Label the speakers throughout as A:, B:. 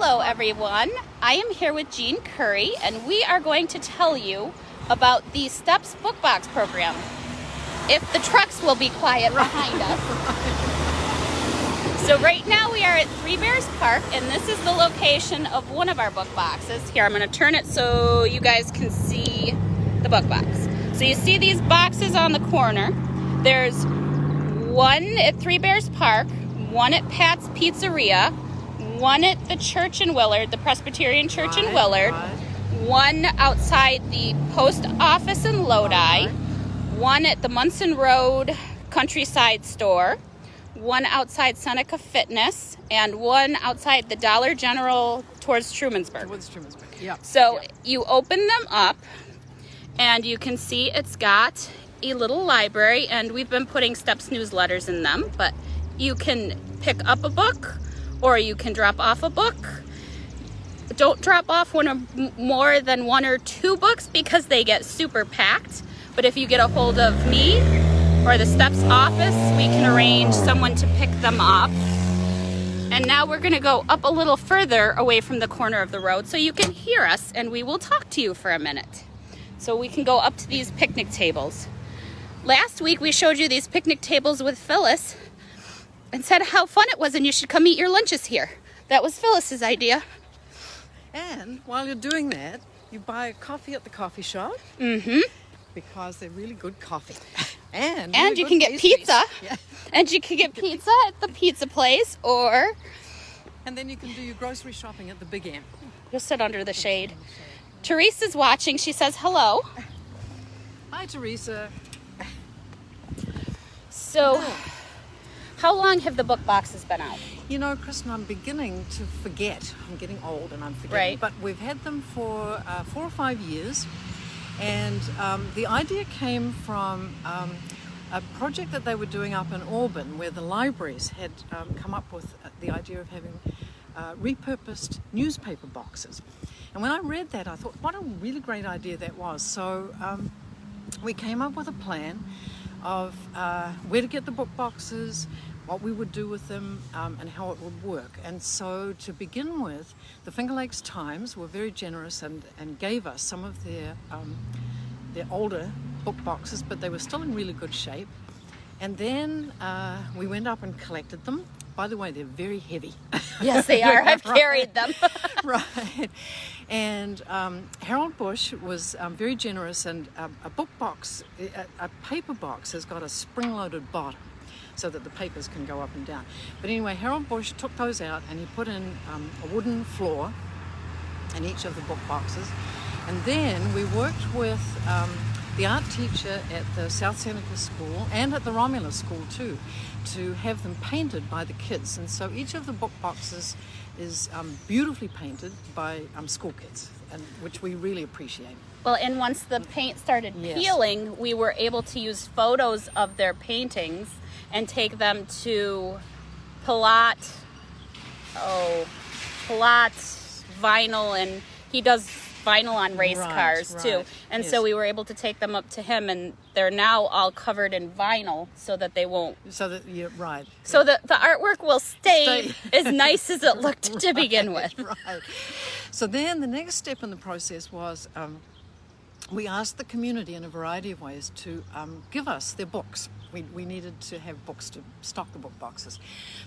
A: Hello everyone, I am here with Jean Curry and we are going to tell you about the Steps Book Box program. If the trucks will be quiet behind us. So right now we are at Three Bears Park and this is the location of one of our book boxes. Here, I'm going to turn it so you guys can see the book box. So you see these boxes on the corner. There's one at Three Bears Park, one at Pat's Pizzeria, one at the church in Willard, the Presbyterian Church in Willard, one outside the post office in Lodi, one at the Munson Road Countryside Store, one outside Seneca Fitness, and one outside the Dollar General towards Trumansburg. So you open them up and you can see it's got a little library, and we've been putting Steps newsletters in them, but you can pick up a book or you can drop off a book. Don't drop off more than one or two books because they get super packed. But if you get a hold of me or the Steps office, we can arrange someone to pick them up. And now we're gonna go up a little further away from the corner of the road so you can hear us and we will talk to you for a minute. So we can go up to these picnic tables. Last week we showed you these picnic tables with Phyllis and said how fun it was and you should come eat your lunches here. That was Phyllis's idea.
B: And while you're doing that, you buy a coffee at the coffee shop. Because they're really good coffee. And
A: you can get pizza. Yeah. And you can get pizza at the pizza place, or...
B: And then you can do your grocery shopping at the Big M.
A: You'll sit under the shade. Teresa's watching. She says hello.
B: Hi, Teresa.
A: So... How long have the book boxes been out?
B: You know, Kristen, I'm beginning to forget. I'm getting old and I'm forgetting.
A: Right.
B: But we've had them for 4 or 5 years. And the idea came from a project that they were doing up in Auburn, where the libraries had come up with the idea of having repurposed newspaper boxes. And when I read that, I thought, what a really great idea that was. So we came up with a plan of where to get the book boxes, what we would do with them, and how it would work. And so to begin with, the Finger Lakes Times were very generous and gave us some of their older book boxes, but they were still in really good shape. And then we went up and collected them. By the way, they're very heavy.
A: Yes, they are. I've carried them.
B: Right. And Harold Bush was very generous, and a book box, a paper box has got a spring-loaded bottom so that the papers can go up and down. But anyway, Harold Bush took those out and he put in a wooden floor in each of the book boxes. And then we worked with the art teacher at the South Seneca School and at the Romulus School too, to have them painted by the kids. And so each of the book boxes is beautifully painted by school kids, and which we really appreciate.
A: Well, and once the paint started peeling, we were able to use photos of their paintings and take them to Palat Vinyl, and he does vinyl on race cars too. And so we were able to take them up to him, and they're now all covered in vinyl so that they won't.
B: So that you're right.
A: So that the artwork will stay as nice as it looked to begin with.
B: Right. So then the next step in the process was we asked the community in a variety of ways to give us their books. We needed to have books to stock the book boxes.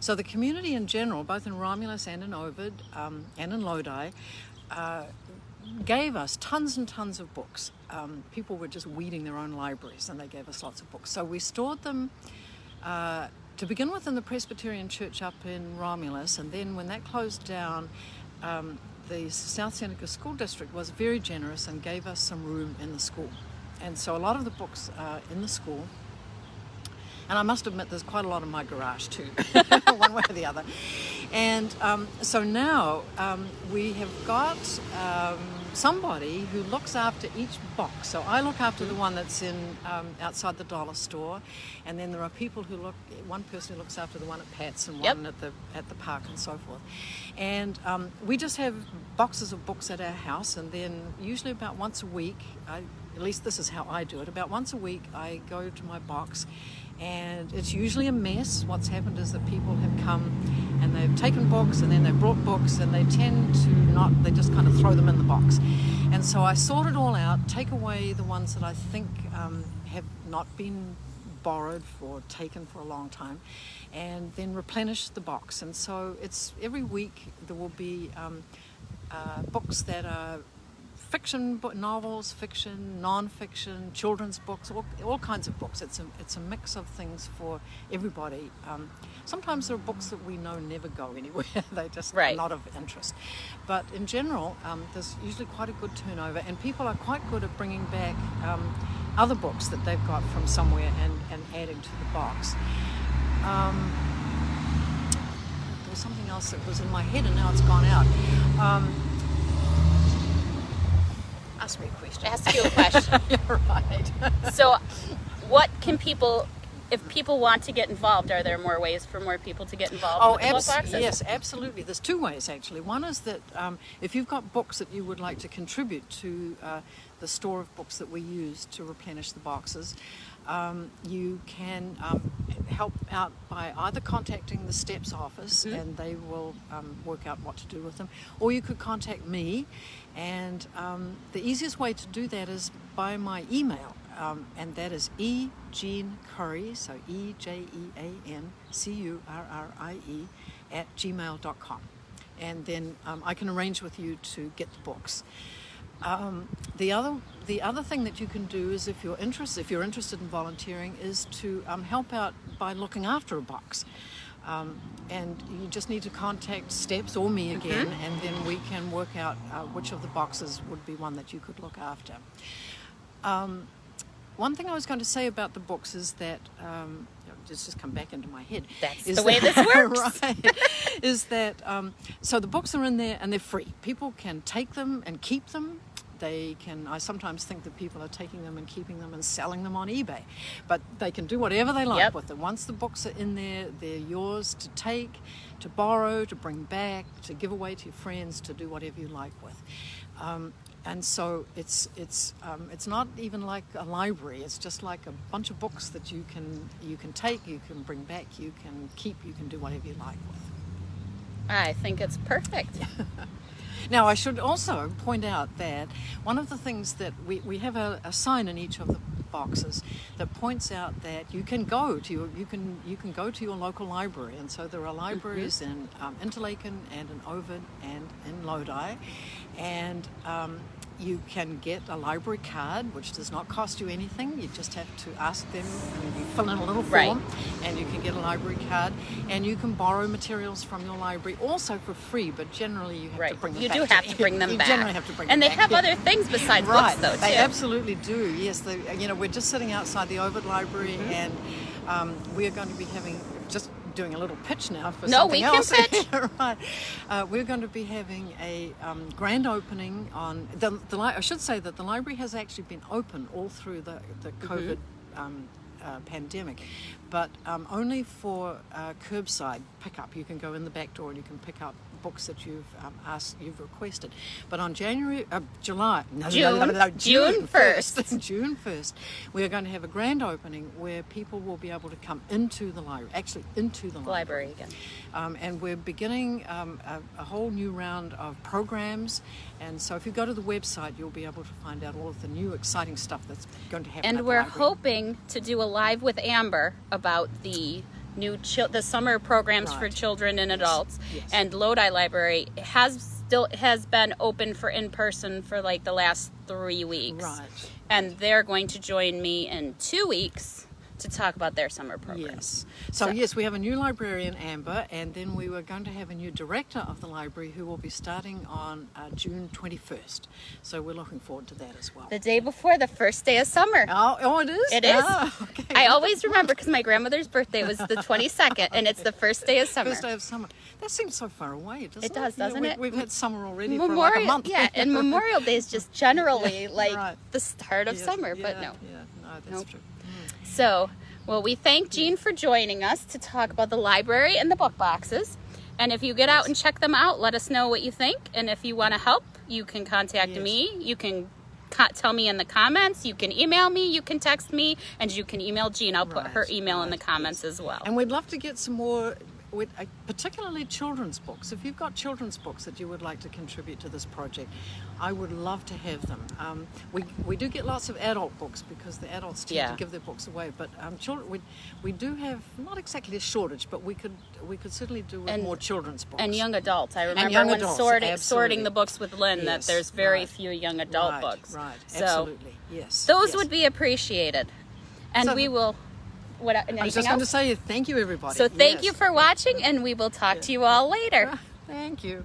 B: So the community in general, both in Romulus and in Ovid and in Lodi, gave us tons and tons of books. People were just weeding their own libraries and they gave us lots of books. So we stored them to begin with in the Presbyterian Church up in Romulus, and then when that closed down, the South Seneca School District was very generous and gave us some room in the school. And so a lot of the books are in the school. And I must admit there's quite a lot in my garage too, one way or the other. And so now we have got somebody who looks after each box. So I look after the one that's in outside the dollar store, and then there are people who one person who looks after the one at Pat's and one at the park and so forth. And we just have boxes of books at our house, and then usually about once a week, at least this is how I do it, about once a week I go to my box, and it's usually a mess. What's happened is that people have come and they've taken books and then they've brought books, and they tend to not, they just kind of throw them in the box. And so I sort it all out, take away the ones that I think have not been borrowed or taken for a long time, and then replenish the box. And so it's every week there will be books that are fiction novels, fiction, non-fiction, children's books, all kinds of books. It's a mix of things for everybody. Sometimes there are books that we know never go anywhere. They just are not of interest. But in general, there's usually quite a good turnover, and people are quite good at bringing back other books that they've got from somewhere and adding to the box. There was something else that was in my head and now it's gone out. Ask me a question.
A: Ask you a question.
B: You're right.
A: So what can people, if people want to get involved, are there more ways for more people to get involved with the book boxes?
B: Yes, absolutely. There's two ways, actually. One is that if you've got books that you would like to contribute to the store of books that we use to replenish the boxes, you can help out by either contacting the STEPS office, and they will work out what to do with them, or you could contact me, and the easiest way to do that is by my email, and that is ejeancurrie, so EJEANCURRIE @gmail.com, and then I can arrange with you to get the books. The other thing that you can do is, if you're interested in volunteering, is to help out by looking after a box. And you just need to contact STEPS or me again, and then we can work out which of the boxes would be one that you could look after. One thing I was going to say about the books is that it's just come back into my head.
A: That's the way this works.
B: Right, is that so the books are in there and they're free. People can take them and keep them. They can. I sometimes think that people are taking them and keeping them and selling them on eBay, but they can do whatever they like with them. Once the books are in there, they're yours to take, to borrow, to bring back, to give away to your friends, to do whatever you like with. And so it's not even like a library. It's just like a bunch of books that you can take, you can bring back, you can keep, you can do whatever you like with.
A: I think it's perfect.
B: Now, I should also point out that one of the things that we have a sign in each of the boxes that points out that you can go to your local library, and so there are libraries in Interlaken and in Ovid and in Lodi, and you can get a library card, which does not cost you anything. You just have to ask them, and you fill in a little form, and you can get a library card. And you can borrow materials from your library also for free, but generally you have to bring them back.
A: You do have to bring them back.
B: You generally have to bring
A: them
B: back.
A: And they have other things besides books, though, too.
B: They absolutely do, yes. We're just sitting outside the Ovid Library, and we are going to be having, just doing a little pitch now for something else.
A: Pitch.
B: Right. We're going to be having a grand opening on I should say that the library has actually been open all through the COVID pandemic, but only for curbside pickup. You can go in the back door and you can pick up books that you've requested. But on June 1st, June 1st, we are going to have a grand opening where people will be able to come into the library, actually into the library
A: again.
B: And we're beginning a whole new round of programs. And so if you go to the website, you'll be able to find out all of the new exciting stuff that's going to happen.
A: And we're hoping to do a live with Amber about the new the summer programs for children and adults.
B: Yes.
A: And Lodi Library has been open for in-person for like the last 3 weeks.
B: Right.
A: And they're going to join me in 2 weeks to talk about their summer program.
B: Yes. So yes, we have a new librarian, Amber, and then we were going to have a new director of the library who will be starting on June 21st. So we're looking forward to that as well.
A: The day before the first day of summer.
B: Oh, it is?
A: It is.
B: Okay.
A: I always remember because my grandmother's birthday was the 22nd, and it's the first day of summer.
B: First day of summer. That seems so far away, doesn't it?
A: It does, doesn't it?
B: We've had summer already for like a month.
A: Yeah, and Memorial Day is just generally the start of summer, but no.
B: Yeah, no, that's true.
A: So, well, we thank Jean for joining us to talk about the library and the book boxes. And if you get out and check them out, let us know what you think. And if you want to help, you can contact me. You can tell me in the comments. You can email me, you can text me, and you can email Jean. I'll put her email in the comments as well.
B: And we'd love to get some more, particularly children's books. If you've got children's books that you would like to contribute to this project, I would love to have them. We do get lots of adult books because the adults tend to give their books away. But children, we do have not exactly a shortage, but we could certainly do with more children's books
A: and young adults. I remember
B: young
A: when
B: adults,
A: sorting the books with Lynn that there's very few young adult books.
B: Right,
A: so
B: absolutely, yes.
A: Those would be appreciated, and
B: So-
A: we will. What?
B: I was
A: Anything
B: just going to
A: else?
B: say thank you, everybody.
A: So thank you for watching, and we will talk to you all later.
B: Thank you.